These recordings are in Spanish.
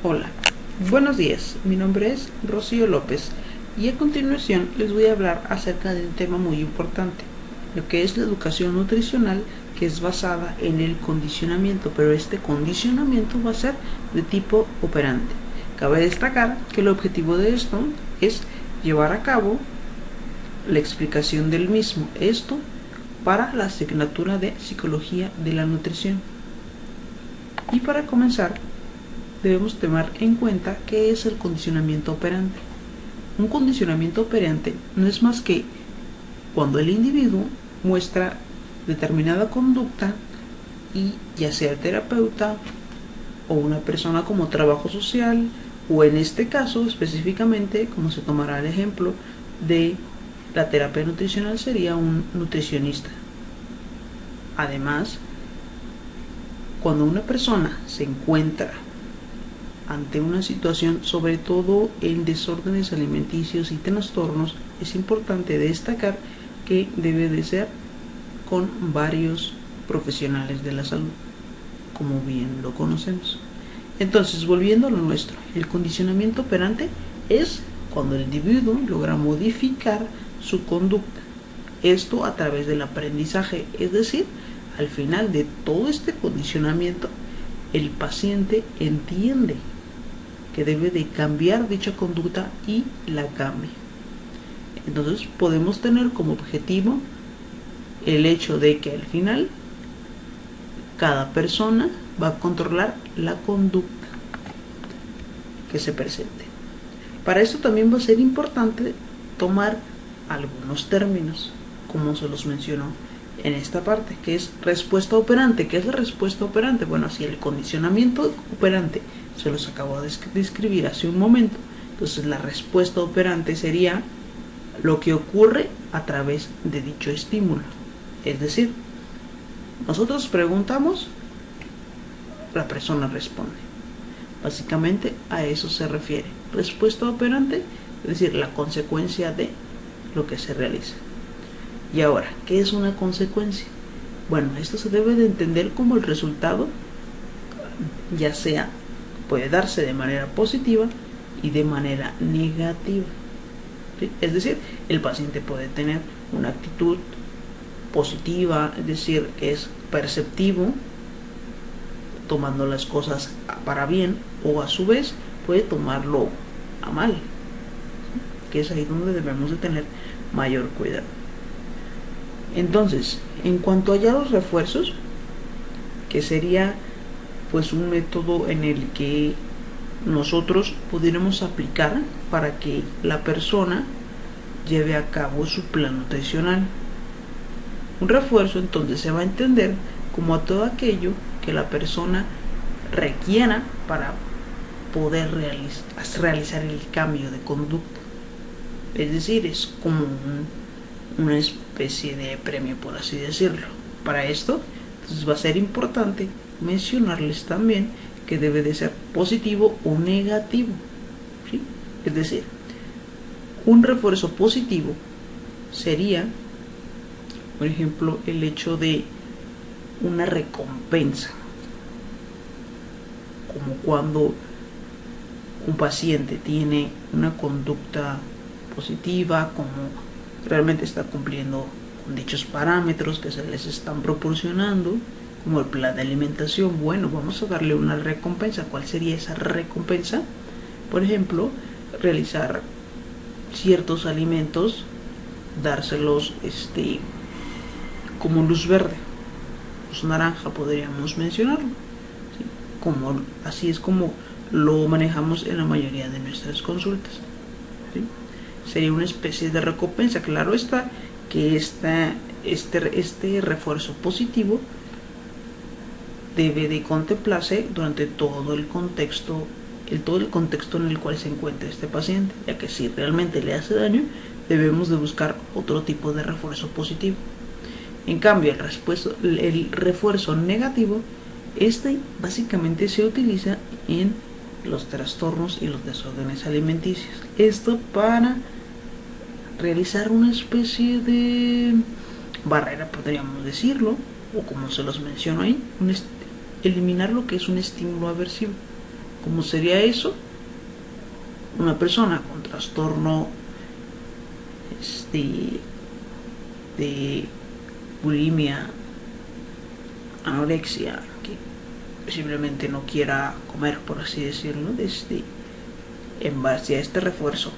Hola, buenos días, mi nombre es Rocío López y a continuación les voy a hablar acerca de un tema muy importante, lo que es la educación nutricional, que es basada en el condicionamiento, pero este condicionamiento va a ser de tipo operante. Cabe destacar que el objetivo de esto es llevar a cabo la explicación del mismo, esto para la asignatura de Psicología de la Nutrición. Y para comenzar, debemos tomar en cuenta qué es el condicionamiento operante. Un condicionamiento operante no es más que cuando el individuo muestra determinada conducta y ya sea el terapeuta o una persona como trabajo social, o en este caso específicamente, como se tomará el ejemplo de la terapia nutricional, sería un nutricionista. Además, cuando una persona se encuentra ante una situación, sobre todo en desórdenes alimenticios y trastornos, es importante destacar que debe de ser con varios profesionales de la salud, como bien lo conocemos. Entonces, volviendo a lo nuestro, el condicionamiento operante es cuando el individuo logra modificar su conducta. Esto a través del aprendizaje, es decir, al final de todo este condicionamiento, el paciente entiende que debe de cambiar dicha conducta y la cambia. Entonces podemos tener como objetivo el hecho de que al final cada persona va a controlar la conducta que se presente. Para esto también va a ser importante tomar algunos términos, como se los mencionó en esta parte, que es respuesta operante. ¿Qué es la respuesta operante? Bueno, si el condicionamiento operante se los acabo de describir hace un momento, entonces la respuesta operante sería lo que ocurre a través de dicho estímulo. Es decir, nosotros preguntamos, la persona responde. Básicamente a eso se refiere. Respuesta operante, es decir, la consecuencia de lo que se realiza. Y ahora, ¿qué es una consecuencia? Bueno, esto se debe de entender como el resultado, ya sea, puede darse de manera positiva y de manera negativa. ¿Sí? Es decir, el paciente puede tener una actitud positiva, es decir, que es perceptivo, tomando las cosas para bien, o a su vez puede tomarlo a mal, que es ahí donde debemos de tener mayor cuidado. Entonces, en cuanto a ya los refuerzos, que sería pues un método en el que nosotros pudiéramos aplicar para que la persona lleve a cabo su plan nutricional. Un refuerzo entonces se va a entender como a todo aquello que la persona requiera para poder realizar el cambio de conducta. Es decir, es como una especie de premio, por así decirlo. Para esto, entonces va a ser importante mencionarles también que debe de ser positivo o negativo, ¿sí? Es decir, un refuerzo positivo sería, por ejemplo, el hecho de una recompensa, como cuando un paciente tiene una conducta positiva, como realmente está cumpliendo con dichos parámetros que se les están proporcionando, como el plan de alimentación. Bueno, vamos a darle una recompensa. ¿Cuál sería esa recompensa? Por ejemplo, realizar ciertos alimentos, dárselos como luz verde, luz naranja podríamos mencionarlo, ¿sí? Como, así es como lo manejamos en la mayoría de nuestras consultas, ¿sí? Sería una especie de recompensa. Claro está que este refuerzo positivo debe de contemplarse durante todo el contexto en el cual se encuentra este paciente, ya que si realmente le hace daño, debemos de buscar otro tipo de refuerzo positivo. En cambio, el refuerzo negativo, básicamente se utiliza en los trastornos y los desórdenes alimenticios. Esto para realizar una especie de barrera, podríamos decirlo, o como se los menciono ahí, eliminar lo que es un estímulo aversivo. ¿Cómo sería eso? Una persona con trastorno de bulimia, anorexia, que simplemente no quiera comer, por así decirlo, en base a este refuerzo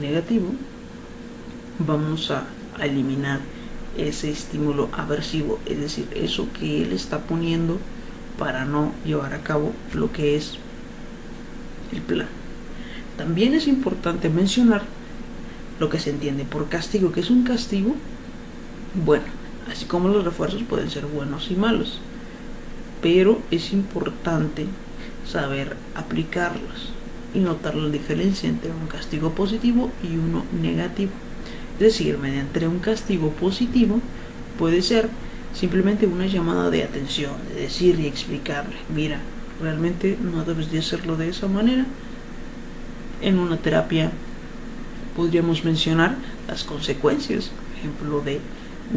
negativo, vamos a eliminar ese estímulo aversivo, es decir, eso que él está poniendo para no llevar a cabo lo que es el plan. También es importante mencionar lo que se entiende por castigo. ¿Qué es un castigo? Bueno, así como los refuerzos pueden ser buenos y malos, pero es importante saber aplicarlos y notar la diferencia entre un castigo positivo y uno negativo. Es decir, mediante un castigo positivo puede ser simplemente una llamada de atención, de decir y explicarle, mira, realmente no debes de hacerlo de esa manera. En una terapia podríamos mencionar las consecuencias, por ejemplo,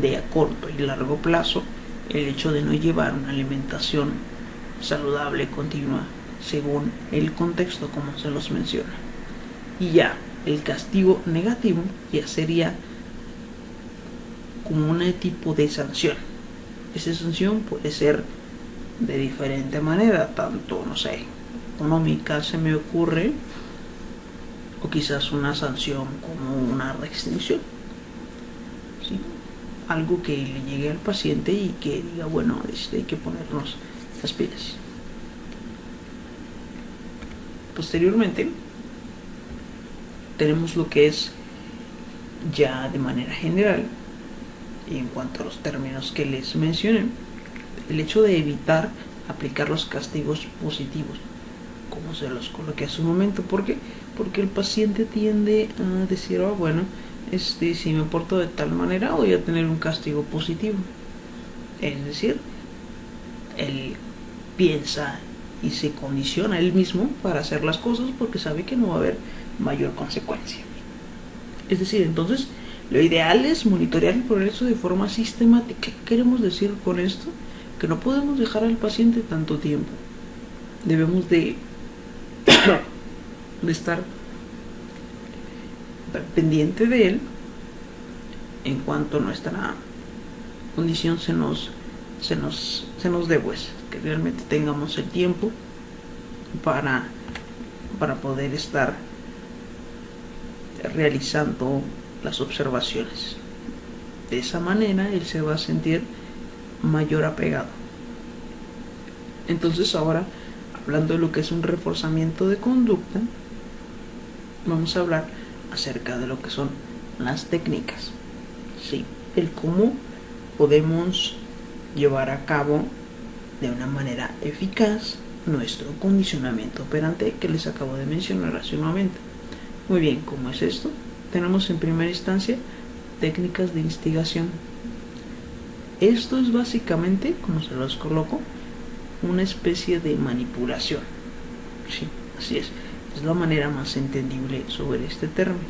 de a corto y largo plazo, el hecho de no llevar una alimentación saludable continua según el contexto como se los menciona. Y ya el castigo negativo ya sería como un tipo de sanción. Esa sanción puede ser de diferente manera, tanto, no sé, económica se me ocurre, o quizás una sanción como una restricción, ¿sí? Algo que le llegue al paciente y que diga, bueno, hay que ponernos las pilas. Posteriormente tenemos lo que es ya de manera general, y en cuanto a los términos que les mencioné, el hecho de evitar aplicar los castigos positivos, como se los coloqué hace un momento. ¿Por qué? Porque el paciente tiende a decir, oh, bueno, si me porto de tal manera voy a tener un castigo positivo. Es decir, él piensa y se condiciona él mismo para hacer las cosas porque sabe que no va a haber mayor consecuencia. Es decir, entonces, lo ideal es monitorear el progreso de forma sistemática. ¿Qué queremos decir con esto? Que no podemos dejar al paciente tanto tiempo. Debemos de estar pendiente de él en cuanto nuestra condición se nos dé, pues, que realmente tengamos el tiempo para poder estar realizando las observaciones. De esa manera él se va a sentir mayor apegado. Entonces, ahora, hablando de lo que es un reforzamiento de conducta, vamos a hablar acerca de lo que son las técnicas, ¿sí? El cómo podemos llevar a cabo de una manera eficaz nuestro condicionamiento operante que les acabo de mencionar hace un momento. Muy bien, ¿cómo es esto? Tenemos en primera instancia técnicas de instigación. Esto es básicamente, como se los coloco, una especie de manipulación. Sí, así es la manera más entendible sobre este término.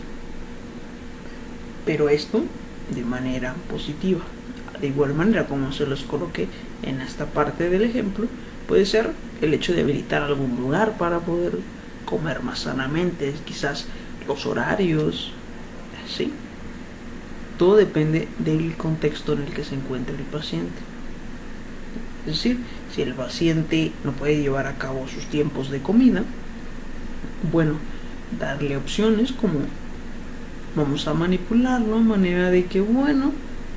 Pero esto de manera positiva. De igual manera, como se los coloqué en esta parte del ejemplo, puede ser el hecho de habilitar algún lugar para poder comer más sanamente, quizás los horarios, ¿sí? Todo depende del contexto en el que se encuentre el paciente. Es decir, si el paciente no puede llevar a cabo sus tiempos de comida, bueno, darle opciones como vamos a manipularlo de manera de que, bueno,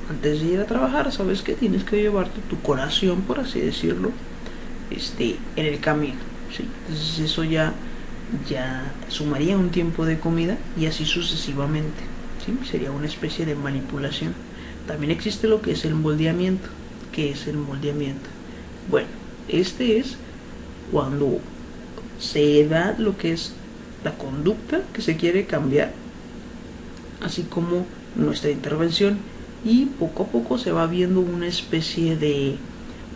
antes de ir a trabajar, sabes que tienes que llevarte tu colación, por así decirlo, en el camino, ¿sí? Entonces eso ya sumaría un tiempo de comida y así sucesivamente, ¿sí? Sería una especie de manipulación. También existe lo que es el moldeamiento. ¿Qué es el moldeamiento? Bueno, este es cuando se da lo que es la conducta que se quiere cambiar, así como nuestra intervención, y poco a poco se va viendo una especie de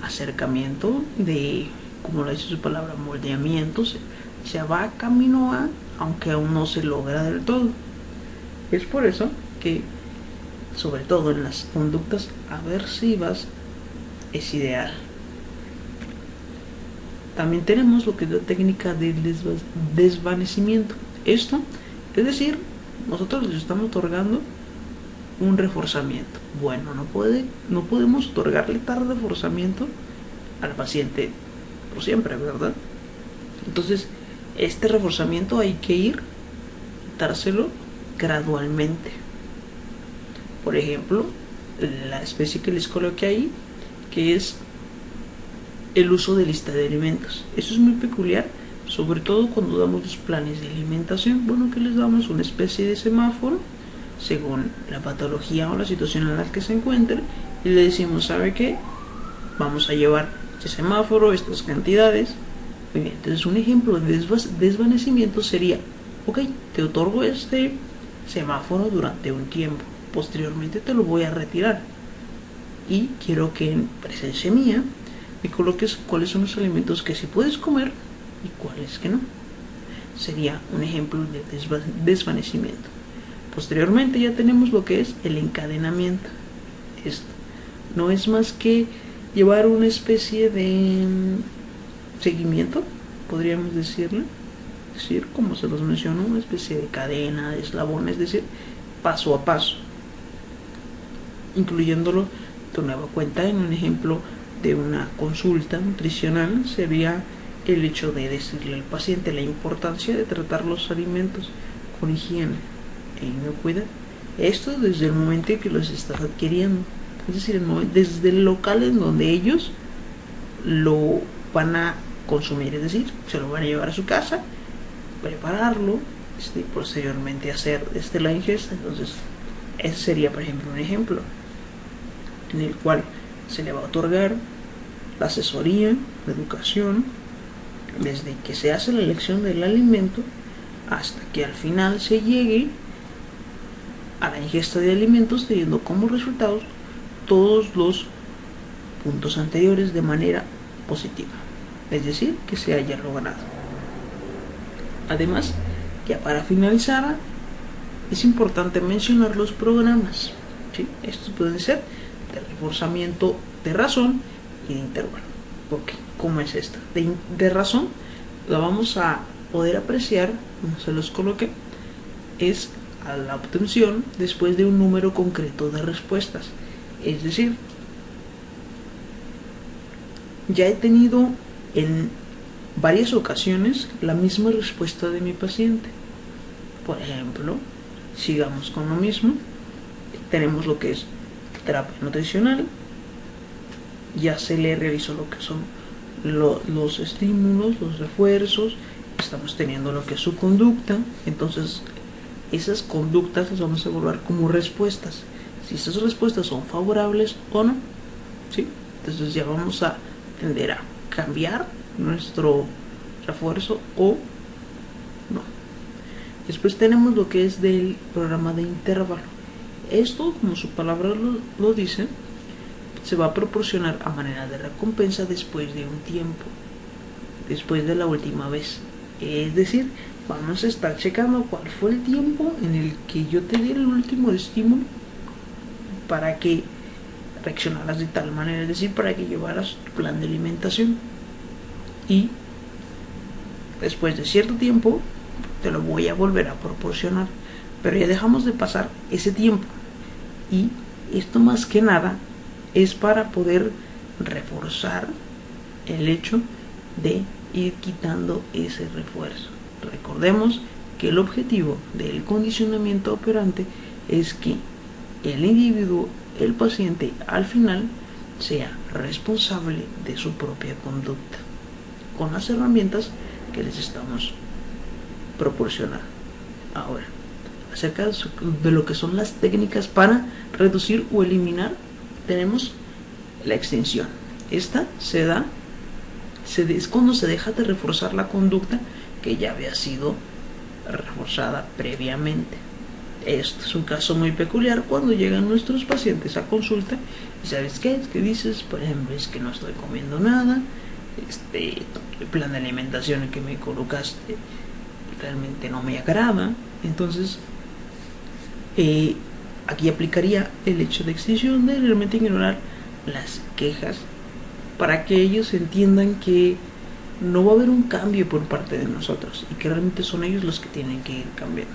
acercamiento, de, como lo dice su palabra, moldeamiento, se va camino a, aunque aún no se logra del todo. Es por eso que, sobre todo en las conductas aversivas, es ideal. También tenemos lo que es la técnica del desvanecimiento. Esto, es decir, nosotros les estamos otorgando un reforzamiento. Bueno, no podemos otorgarle tal reforzamiento al paciente por siempre, ¿verdad? Entonces, este reforzamiento hay que ir dárselo gradualmente. Por ejemplo, la especie que les coloqué ahí, que es el uso de lista de alimentos. Eso es muy peculiar, sobre todo cuando damos los planes de alimentación. Bueno, que les damos una especie de semáforo según la patología o la situación en la que se encuentre, y le decimos, ¿sabe qué? Vamos a llevar este semáforo, estas cantidades. Muy bien, entonces un ejemplo de desvanecimiento sería, ok, te otorgo este semáforo durante un tiempo, posteriormente te lo voy a retirar y quiero que en presencia mía me coloques cuáles son los alimentos que sí puedes comer y cuáles que no. Sería un ejemplo de desvanecimiento. Posteriormente ya tenemos lo que es el encadenamiento. Esto no es más que llevar una especie de seguimiento, podríamos decirlo, es decir, como se los mencionó, una especie de cadena, de eslabón, es decir, paso a paso, incluyéndolo de nueva cuenta en un ejemplo de una consulta nutricional. Sería el hecho de decirle al paciente la importancia de tratar los alimentos con higiene e inocuidad. Esto desde el momento en que los estás adquiriendo, es decir, desde el local en donde ellos lo van a consumir, es decir, se lo van a llevar a su casa, prepararlo, posteriormente hacer la ingesta. Entonces, ese sería, por ejemplo, un ejemplo en el cual se le va a otorgar la asesoría, la educación, desde que se hace la elección del alimento hasta que al final se llegue a la ingesta de alimentos, teniendo como resultados todos los puntos anteriores de manera positiva, es decir, que se haya logrado. Además, ya para finalizar, es importante mencionar los programas, ¿sí? Estos pueden ser de reforzamiento de razón y de intervalo. Ok, ¿cómo es esto? De razón la vamos a poder apreciar, como se los coloqué, es a la obtención después de un número concreto de respuestas. Es decir, ya he tenido en varias ocasiones la misma respuesta de mi paciente. Por ejemplo, sigamos con lo mismo. Tenemos lo que es terapia nutricional. Ya se le realizó lo que son los estímulos, los refuerzos. Estamos teniendo lo que es su conducta. Entonces, esas conductas las vamos a evaluar como respuestas. Si esas respuestas son favorables o no, ¿sí? Entonces ya vamos a tender a cambiar nuestro refuerzo o no. Después tenemos lo que es del programa de intervalo. Esto, como su palabra lo dice, se va a proporcionar a manera de recompensa después de un tiempo, después de la última vez. Es decir, vamos a estar checando cuál fue el tiempo en el que yo te di el último estímulo para que reaccionaras de tal manera, es decir, para que llevaras tu plan de alimentación. Y después de cierto tiempo te lo voy a volver a proporcionar, pero ya dejamos de pasar ese tiempo. Y esto más que nada es para poder reforzar el hecho de ir quitando ese refuerzo. Recordemos que el objetivo del condicionamiento operante es que el individuo, el paciente, al final sea responsable de su propia conducta con las herramientas que les estamos proporcionando. Ahora, acerca de lo que son las técnicas para reducir o eliminar, tenemos la extinción. Esta es cuando se deja de reforzar la conducta que ya había sido reforzada previamente. Esto es un caso muy peculiar cuando llegan nuestros pacientes a consulta y ¿sabes qué? Es que dices, por ejemplo, es que no estoy comiendo nada, el plan de alimentación que me colocaste realmente no me agrada. Entonces, aquí aplicaría el hecho de extinción, de realmente ignorar las quejas, para que ellos entiendan que no va a haber un cambio por parte de nosotros y que realmente son ellos los que tienen que ir cambiando.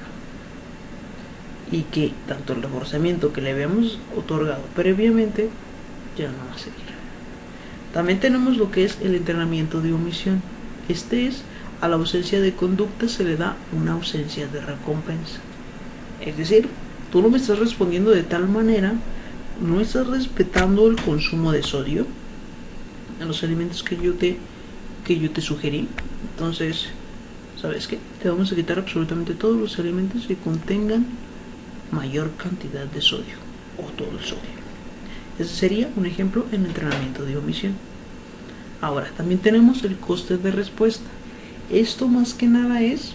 Y que tanto el reforzamiento que le habíamos otorgado previamente ya no va a seguir. También tenemos lo que es el entrenamiento de omisión. Este es, a la ausencia de conducta se le da una ausencia de recompensa. Es decir, tú no me estás respondiendo de tal manera, no estás respetando el consumo de sodio en los alimentos que yo te sugerí. Entonces, ¿sabes qué? Te vamos a quitar absolutamente todos los alimentos que contengan mayor cantidad de sodio o todo el sodio. Ese sería un ejemplo en entrenamiento de omisión. Ahora, también tenemos el coste de respuesta. Esto más que nada es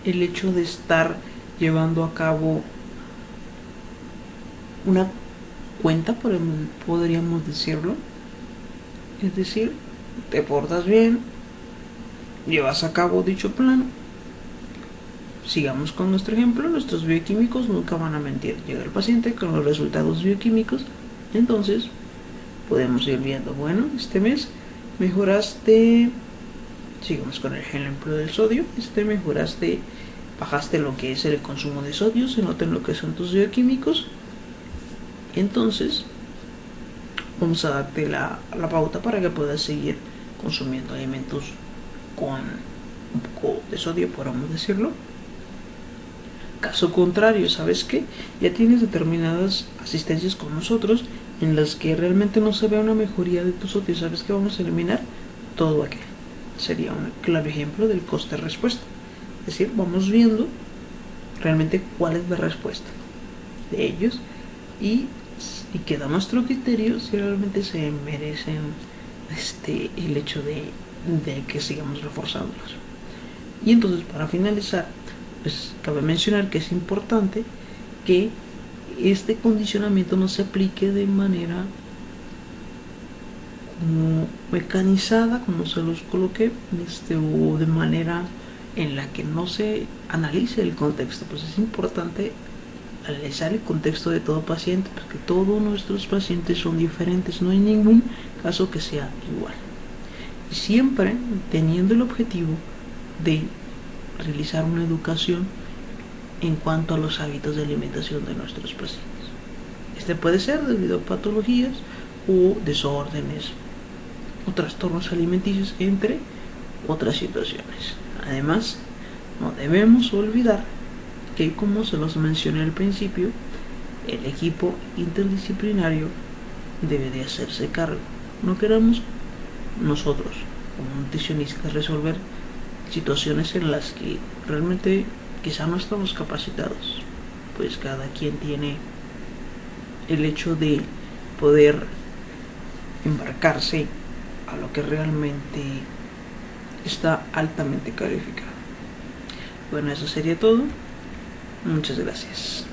el hecho de estar llevando a cabo una cuenta, podríamos decirlo. Es decir, te portas bien, llevas a cabo dicho plan. Sigamos con nuestro ejemplo, nuestros bioquímicos nunca van a mentir. Llega el paciente con los resultados bioquímicos, entonces podemos ir viendo, bueno, este mes mejoraste, sigamos con el ejemplo del sodio, mejoraste, bajaste lo que es el consumo de sodio, se nota en lo que son tus bioquímicos, entonces vamos a darte la pauta para que puedas seguir consumiendo alimentos con un poco de sodio, podemos decirlo. Caso contrario, ¿sabes qué? Ya tienes determinadas asistencias con nosotros en las que realmente no se ve una mejoría de tu sodio. ¿Sabes qué? Vamos a eliminar todo aquello. Sería un claro ejemplo del coste-respuesta. Es decir, vamos viendo realmente cuál es la respuesta de ellos y queda nuestro criterio si realmente se merecen el hecho de que sigamos reforzándolos. Y entonces, para finalizar, pues cabe mencionar que es importante que este condicionamiento no se aplique de manera como mecanizada, como se los coloqué, o de manera en la que no se analice el contexto. Pues es importante analizar el contexto de todo paciente, porque todos nuestros pacientes son diferentes, no hay ningún caso que sea igual. Y siempre teniendo el objetivo de realizar una educación en cuanto a los hábitos de alimentación de nuestros pacientes. Puede ser debido a patologías o desórdenes o trastornos alimenticios, entre otras situaciones. Además, no debemos olvidar que, como se los mencioné al principio, el equipo interdisciplinario debe de hacerse cargo. No queramos nosotros, como nutricionistas, resolver situaciones en las que realmente quizá no estamos capacitados, pues cada quien tiene el hecho de poder embarcarse a lo que realmente está altamente calificado. Bueno, eso sería todo. Muchas gracias.